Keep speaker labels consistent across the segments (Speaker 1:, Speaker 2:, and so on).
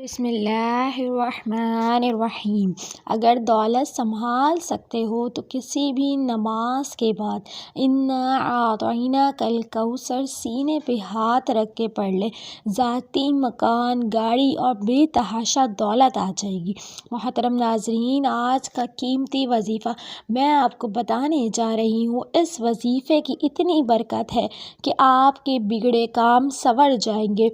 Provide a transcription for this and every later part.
Speaker 1: بسم اللہ الرحمن الرحیم۔ اگر دولت سنبھال سکتے ہو تو کسی بھی نماز کے بعد انا اعطیناک الکوثر سینے پہ ہاتھ رکھ کے پڑھ لے، ذاتی مکان، گاڑی اور بے تحاشا دولت آ جائے گی۔ محترم ناظرین، آج کا قیمتی وظیفہ میں آپ کو بتانے جا رہی ہوں۔ اس وظیفے کی اتنی برکت ہے کہ آپ کے بگڑے کام سنور جائیں گے۔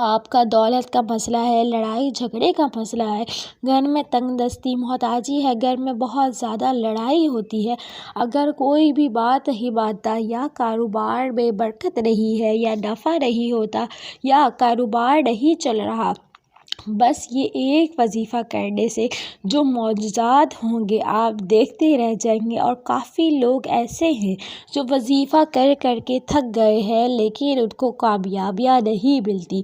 Speaker 1: آپ کا دولت کا مسئلہ ہے، لڑائی جھگڑے کا مسئلہ ہے، گھر میں تنگ دستی محتاجی ہے، گھر میں بہت زیادہ لڑائی ہوتی ہے، اگر کوئی بھی بات نہیں مانتا، یا کاروبار میں برکت نہیں ہے، یا نفع نہیں ہوتا، یا کاروبار نہیں چل رہا، بس یہ ایک وظیفہ کرنے سے جو معجزات ہوں گے آپ دیکھتے رہ جائیں گے۔ اور کافی لوگ ایسے ہیں جو وظیفہ کر کر کے تھک گئے ہیں لیکن ان کو کامیابیاں نہیں ملتی،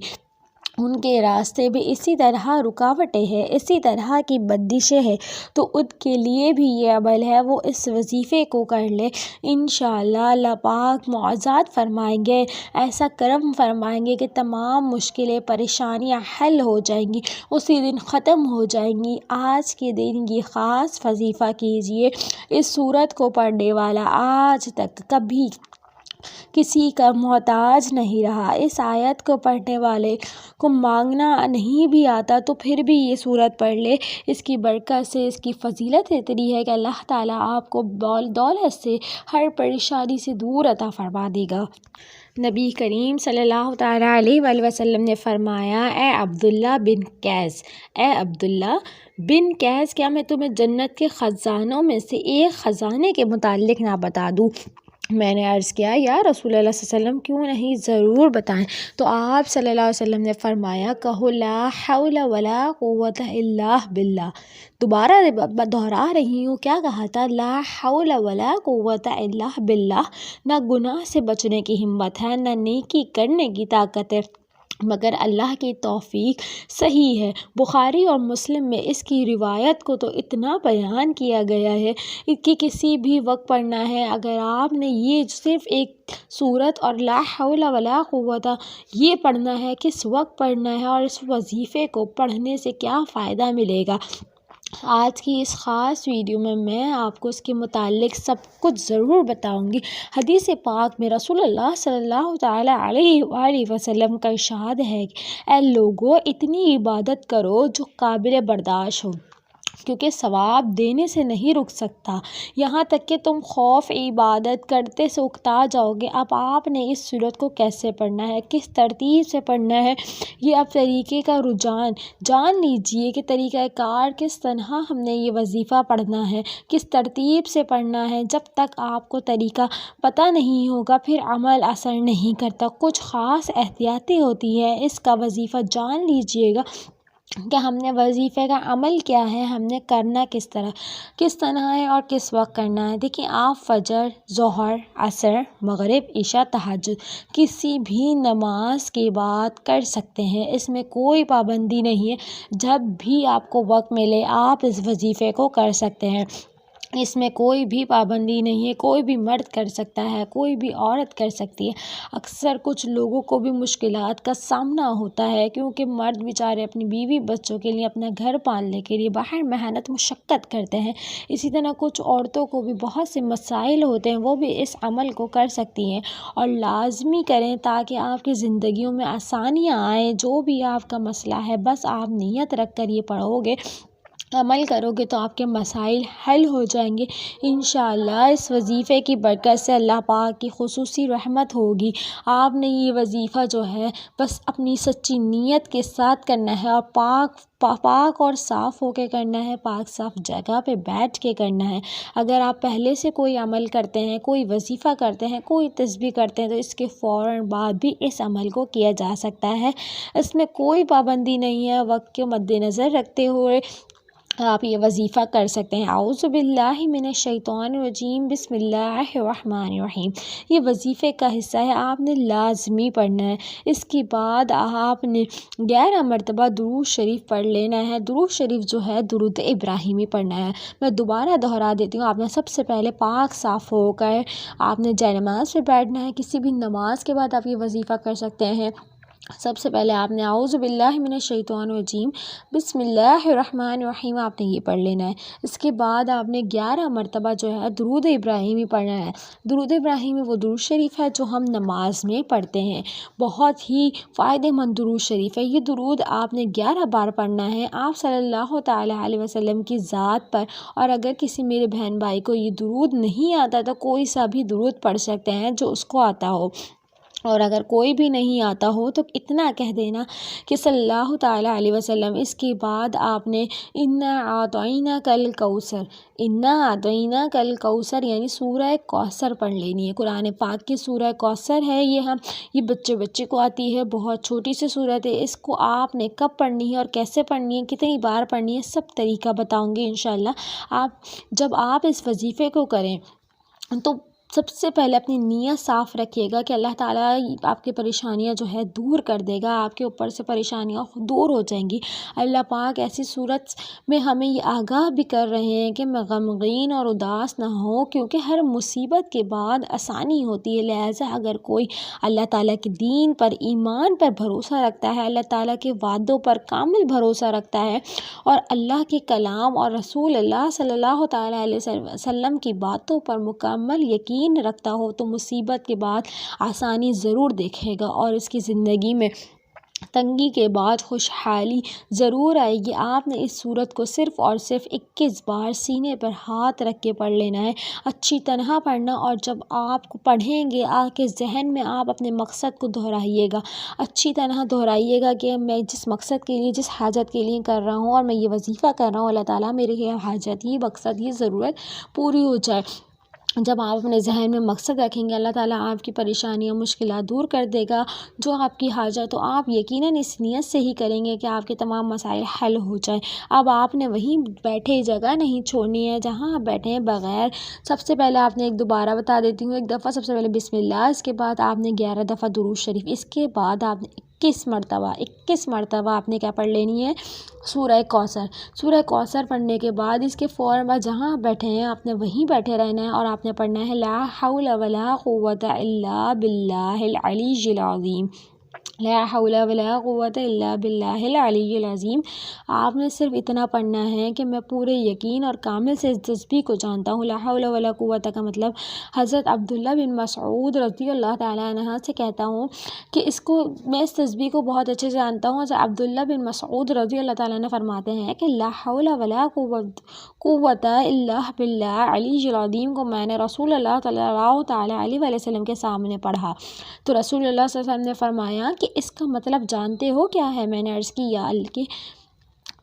Speaker 1: ان کے راستے میں اسی طرح رکاوٹیں ہیں، اسی طرح کی بندشیں ہیں، تو ان کے لیے بھی یہ عمل ہے، وہ اس وظیفے کو کر لیں۔ انشاءاللہ اللہ پاک معجزات فرمائیں گے، ایسا کرم فرمائیں گے کہ تمام مشکلیں پریشانیاں حل ہو جائیں گی، اسی دن ختم ہو جائیں گی۔ آج کے دن یہ خاص وظیفہ کیجئے۔ اس سورت کو پڑھنے والا آج تک کبھی کسی کا محتاج نہیں رہا۔ اس آیت کو پڑھنے والے کو مانگنا نہیں بھی آتا تو پھر بھی یہ سورت پڑھ لے، اس کی برکت سے، اس کی فضیلت اتنی ہے کہ اللہ تعالیٰ آپ کو دولت سے، ہر پریشانی سے دور عطا فرما دے گا۔ نبی کریم صلی اللہ تعالیٰ علیہ وآلہ وسلم نے فرمایا، اے عبداللہ بن قیس، اے عبداللہ بن قیس، کیا میں تمہیں جنت کے خزانوں میں سے ایک خزانے کے متعلق نہ بتا دوں؟ میں نے عرض کیا، یا رسول اللہ صلی اللہ علیہ وسلم کیوں نہیں، ضرور بتائیں۔ تو آپ صلی اللہ علیہ وسلم نے فرمایا، کہو لا حول ولا قوت الا باللہ۔ دوبارہ دہرا رہی ہوں، کیا کہا تھا؟ لا حول ولا قوت الا باللہ۔ نہ گناہ سے بچنے کی ہمت ہے، نہ نیکی کرنے کی طاقت ہے، مگر اللہ کی توفیق صحیح ہے۔ بخاری اور مسلم میں اس کی روایت کو تو اتنا بیان کیا گیا ہے کہ کسی بھی وقت پڑھنا ہے۔ اگر آپ نے یہ صرف ایک سورت اور لا حول ولا قوت یہ پڑھنا ہے، کس وقت پڑھنا ہے اور اس وظیفے کو پڑھنے سے کیا فائدہ ملے گا، آج کی اس خاص ویڈیو میں آپ کو اس کے متعلق سب کچھ ضرور بتاؤں گی۔ حدیث پاک میں رسول اللہ صلی اللہ تعالیٰ علیہ وآلہ وسلم کا ارشاد ہے کہ اے لوگو، اتنی عبادت کرو جو قابل برداشت ہو، کیونکہ ثواب دینے سے نہیں رک سکتا، یہاں تک کہ تم خوف عبادت کرتے سے اکتا جاؤ گے۔ اب آپ نے اس سورت کو کیسے پڑھنا ہے، کس ترتیب سے پڑھنا ہے، یہ اب طریقے کا رجحان جان لیجئے کہ طریقہ کار کس طرح ہم نے یہ وظیفہ پڑھنا ہے، کس ترتیب سے پڑھنا ہے۔ جب تک آپ کو طریقہ پتہ نہیں ہوگا پھر عمل اثر نہیں کرتا۔ کچھ خاص احتیاطیں ہوتی ہیں، اس کا وظیفہ جان لیجئے گا کہ ہم نے وظیفے کا عمل کیا ہے، ہم نے کرنا کس طرح ہے اور کس وقت کرنا ہے۔ دیکھیں، آپ فجر، ظہر، عصر، مغرب، عشاء، تہجد کسی بھی نماز کے بعد کر سکتے ہیں، اس میں کوئی پابندی نہیں ہے۔ جب بھی آپ کو وقت ملے آپ اس وظیفے کو کر سکتے ہیں، اس میں کوئی بھی پابندی نہیں ہے، کوئی بھی مرد کر سکتا ہے، کوئی بھی عورت کر سکتی ہے۔ اکثر کچھ لوگوں کو بھی مشکلات کا سامنا ہوتا ہے، کیونکہ مرد بیچارے اپنی بیوی بچوں کے لیے، اپنا گھر پالنے کے لیے باہر محنت مشقت کرتے ہیں۔ اسی طرح کچھ عورتوں کو بھی بہت سے مسائل ہوتے ہیں، وہ بھی اس عمل کو کر سکتی ہیں، اور لازمی کریں تاکہ آپ کی زندگیوں میں آسانیاں آئیں۔ جو بھی آپ کا مسئلہ ہے، بس آپ نیت رکھ کر یہ پڑھو گے، عمل کرو گے تو آپ کے مسائل حل ہو جائیں گے انشاءاللہ۔ اس وظیفے کی برکت سے اللہ پاک کی خصوصی رحمت ہوگی۔ آپ نے یہ وظیفہ جو ہے بس اپنی سچی نیت کے ساتھ کرنا ہے، اور پاک اور صاف ہو کے کرنا ہے، پاک صاف جگہ پہ بیٹھ کے کرنا ہے۔ اگر آپ پہلے سے کوئی عمل کرتے ہیں، کوئی وظیفہ کرتے ہیں، کوئی تسبیح کرتے ہیں، تو اس کے فوراً بعد بھی اس عمل کو کیا جا سکتا ہے، اس میں کوئی پابندی نہیں ہے۔ وقت کے مد نظر رکھتے ہوئے آپ یہ وظیفہ کر سکتے ہیں۔ اعوذ باللہ من الشیطان الرجیم، بسم اللہ الرحمن الرحیم۔ یہ وظیفے کا حصہ ہے، آپ نے لازمی پڑھنا ہے۔ اس کے بعد آپ نے 11 مرتبہ درود شریف پڑھ لینا ہے۔ درود شریف جو ہے درود ابراہیمی پڑھنا ہے۔ میں دوبارہ دہرا دیتی ہوں، آپ نے سب سے پہلے پاک صاف ہو کر آپ نے جائے نماز پہ بیٹھنا ہے۔ کسی بھی نماز کے بعد آپ یہ وظیفہ کر سکتے ہیں۔ سب سے پہلے آپ نے اعوذ باللہ من الشیطان الرجیم بسم اللہ الرحمن الرحیم آپ نے یہ پڑھ لینا ہے۔ اس کے بعد آپ نے 11 مرتبہ جو ہے درود ابراہیمی پڑھنا ہے۔ درود ابراہیمی وہ درود شریف ہے جو ہم نماز میں پڑھتے ہیں، بہت ہی فائدہ مند درود شریف ہے۔ یہ درود آپ نے 11 بار پڑھنا ہے آپ صلی اللہ تعالیٰ علیہ وسلم کی ذات پر۔ اور اگر کسی میرے بہن بھائی کو یہ درود نہیں آتا تو کوئی سا بھی درود پڑھ سکتے ہیں جو اس کو آتا ہو، اور اگر کوئی بھی نہیں آتا ہو تو اتنا کہہ دینا کہ صلی اللہ تعالیٰ علیہ وسلم۔ اس کے بعد آپ نے انا اعطیناک الکوثر، انا اعطیناک الکوثر یعنی سورہ کوثر پڑھ لینی ہے۔ قرآن پاک کی سورہ کوثر ہے یہ بچے کو آتی ہے، بہت چھوٹی سی صورت ہے۔ اس کو آپ نے کب پڑھنی ہے اور کیسے پڑھنی ہے، کتنی بار پڑھنی ہے، سب طریقہ بتاؤں گی انشاءاللہ۔ جب آپ اس وظیفے کو کریں تو سب سے پہلے اپنی نیت صاف رکھیے گا کہ اللہ تعالیٰ آپ کی پریشانیاں جو ہے دور کر دے گا، آپ کے اوپر سے پریشانیاں دور ہو جائیں گی۔ اللہ پاک ایسی صورت میں ہمیں یہ آگاہ بھی کر رہے ہیں کہ میں غمگین اور اداس نہ ہوں، کیونکہ ہر مصیبت کے بعد آسانی ہوتی ہے۔ لہٰذا اگر کوئی اللہ تعالیٰ کے دین پر، ایمان پر بھروسہ رکھتا ہے، اللہ تعالیٰ کے وعدوں پر کامل بھروسہ رکھتا ہے، اور اللہ کے کلام اور رسول اللہ صلی اللہ تعالیٰ علیہ وسلم کی باتوں پر مکمل یقین رکھتا ہو، تو مصیبت کے بعد آسانی ضرور دیکھے گا، اور اس کی زندگی میں تنگی کے بعد خوشحالی ضرور آئے گی۔ آپ نے اس صورت کو صرف اور صرف 21 بار سینے پر ہاتھ رکھ کے پڑھ لینا ہے، اچھی طرح پڑھنا۔ اور جب آپ کو پڑھیں گے آپ کے ذہن میں آپ اپنے مقصد کو دہرائیے گا، اچھی طرح دہرائیے گا کہ میں جس مقصد کے لیے، جس حاجت کے لیے کر رہا ہوں، اور میں یہ وظیفہ کر رہا ہوں، اللہ تعالیٰ میرے یہ حاجت، یہ مقصد، یہ ضرورت پوری ہو جائے۔ جب آپ اپنے ذہن میں مقصد رکھیں گے، اللہ تعالیٰ آپ کی پریشانیاں، مشکلات دور کر دے گا، جو آپ کی حاجت تو آپ یقیناً اس نیت سے ہی کریں گے کہ آپ کے تمام مسائل حل ہو جائیں۔ اب آپ نے وہیں بیٹھے، جگہ نہیں چھوڑنی ہے جہاں آپ بیٹھے ہیں بغیر۔ سب سے پہلے آپ نے دوبارہ بتا دیتی ہوں، ایک دفعہ سب سے پہلے بسم اللہ، اس کے بعد آپ نے 11 دفعہ درود شریف، اس کے بعد آپ نے 21 مرتبہ آپ نے کیا پڑھ لینی ہے، سورہ کوثر۔ سورہ کوثر پڑھنے کے بعد اس کے فوراً بعد جہاں آپ بیٹھے ہیں آپ نے وہیں بیٹھے رہنا ہے، اور آپ نے پڑھنا ہے لا حول ولا قوت الا باللہ العلی العظیم، لا حول ولا قوت الا باللہ العلی العظیم۔ آپ نے صرف اتنا پڑھنا ہے کہ میں پورے یقین اور کامل سے اس تسبیح کو جانتا ہوں۔ لا حول ولا قوت کا مطلب حضرت عبداللہ بن مسعود رضی اللہ تعالیٰ عنہ سے کہتا ہوں کہ میں اس تسبیح کو بہت اچھے سے جانتا ہوں۔ حضرت عبداللہ بن مسعود رضی اللہ تعالیٰ عنہ فرماتے ہیں کہ لا حول ولا قوت الا باللہ العلی العظیم کو میں نے رسول اللہ صلی اللہ تعالیٰ علیہ وسلم کے سامنے پڑھا تو رسول اللہ صلی اللہ علیہ وسلم نے فرمایا کہ اس کا مطلب جانتے ہو کیا ہے؟ میں نے عرض کی یا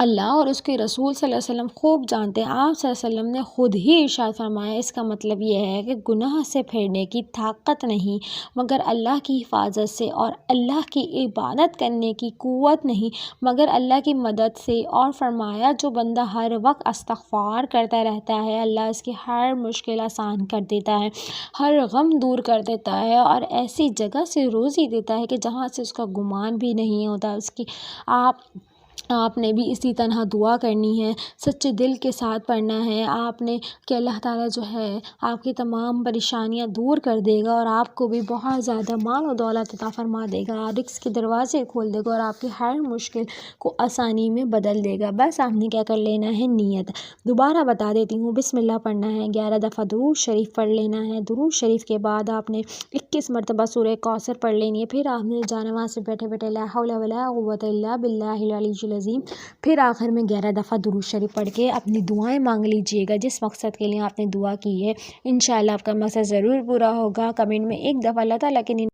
Speaker 1: اللہ اور اس کے رسول صلی اللہ علیہ وسلم خوب جانتے ہیں۔ آپ صلی اللہ علیہ وسلم نے خود ہی ارشاد فرمایا اس کا مطلب یہ ہے کہ گناہ سے پھرنے کی طاقت نہیں مگر اللہ کی حفاظت سے، اور اللہ کی عبادت کرنے کی قوت نہیں مگر اللہ کی مدد سے، اور فرمایا جو بندہ ہر وقت استغفار کرتا رہتا ہے اللہ اس کی ہر مشکل آسان کر دیتا ہے، ہر غم دور کر دیتا ہے، اور ایسی جگہ سے روزی دیتا ہے کہ جہاں سے اس کا گمان بھی نہیں ہوتا۔ اس کی آپ نے بھی اسی طرح دعا کرنی ہے، سچے دل کے ساتھ پڑھنا ہے آپ نے کہ اللہ تعالیٰ جو ہے آپ کی تمام پریشانیاں دور کر دے گا، اور آپ کو بھی بہت زیادہ مال و دولت عطا فرما دے گا، رزق کے دروازے کھول دے گا، اور آپ کی ہر مشکل کو آسانی میں بدل دے گا۔ بس آپ نے کیا کر لینا ہے، نیت۔ دوبارہ بتا دیتی ہوں، بسم اللہ پڑھنا ہے، 11 دفعہ درود شریف پڑھ لینا ہے، درود شریف کے بعد آپ نے 21 مرتبہ سورہ کوثر پڑھ لینی ہے، پھر آپ نے جانماز سے بیٹھے بیٹھے لا حول ولا قوت الا باللہ العلی العظیم، پھر آخر میں 11 دفعہ درود شریف پڑھ کے اپنی دعائیں مانگ لیجئے گا جس مقصد کے لیے آپ نے دعا کی ہے۔ انشاءاللہ آپ کا مقصد ضرور پورا ہوگا۔ کمنٹ میں ایک دفعہ اللہ تعالیٰ کے